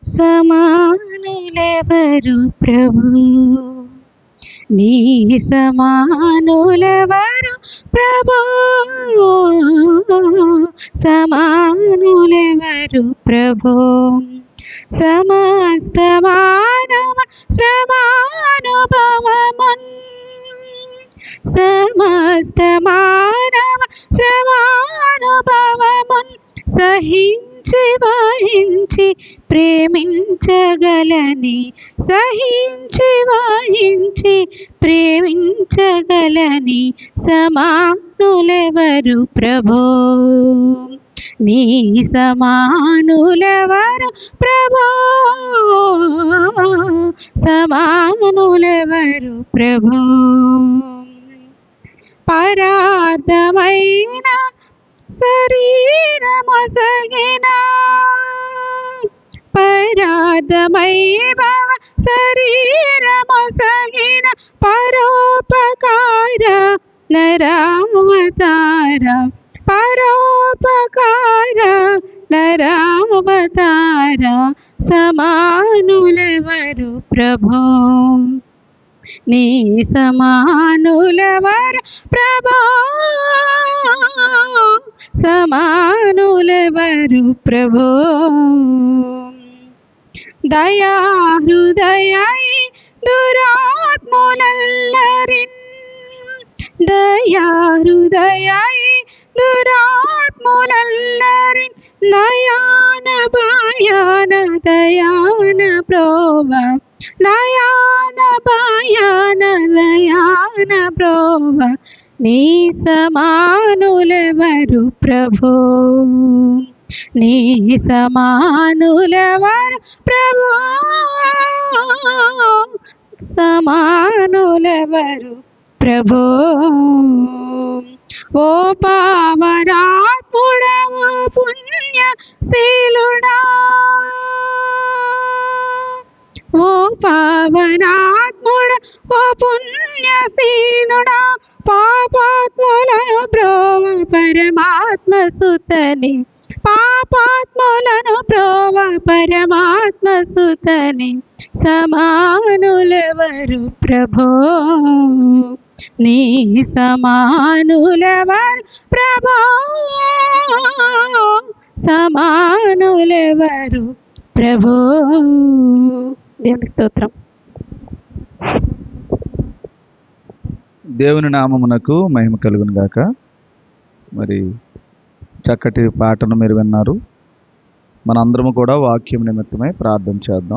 సమానులెవరు ప్రభు, నీ సమానులెవరు ప్రభు, సమానులెవరు ప్రభు. సమస్త మానవ శ్రమానుభవమున్, సమస్త మానవ శ్రమానుభవమున్ సహించి వహించి ప్రేమించగలని, సహించి వహించి ప్రేమించగలని సమానులెవరు ప్రభో, నీ సమానులెవరు ప్రభో, సమానులెవరు ప్రభో. పరార్థమైన శరీరమొసగిన, పరార్థమైన శరీరమొసగిన పరోపకార నరావతార, పరోపకార నరావతార సమానులెవరు ప్రభో, నీ సమానులెవరు ప్రభో, సమానులెవరు ప్రభో. దయా హృదయై దురాత్ములెల్లరిన్, దయా హృదయై దురాత్ములెల్లరిన్ నయాన భయాన దయాన ప్రోవ, నయాన భయాన దయాన ప్రోవ నీ సమానులెవరు ప్రభో, నీ సమానులెవరు ప్రభో, సమానులెవరు ప్రభో. ఓ పావనాత్ముడవు పుణ్యశీలుడా, ఓ పావనాత్ముడ ఓ పుణ్యశీలుడా, పాపాత్ములను బ్రోవ పరమాత్మ సుతని, పాపాత్ములను బ్రోవ పరమాత్మ సుతని సమానులెవరు ప్రభో, నీ సమానులెవరు ప్రభో, సమానులెవరు ప్రభో. దేవుని స్తోత్రం. దేవుని నామమునకు మహిమ కలుగును గాక. మరి చక్కటి పాటను మీరు విన్నారు. మనందరము కూడా వాక్యం నిమిత్తమై ప్రార్థన చేద్దాం.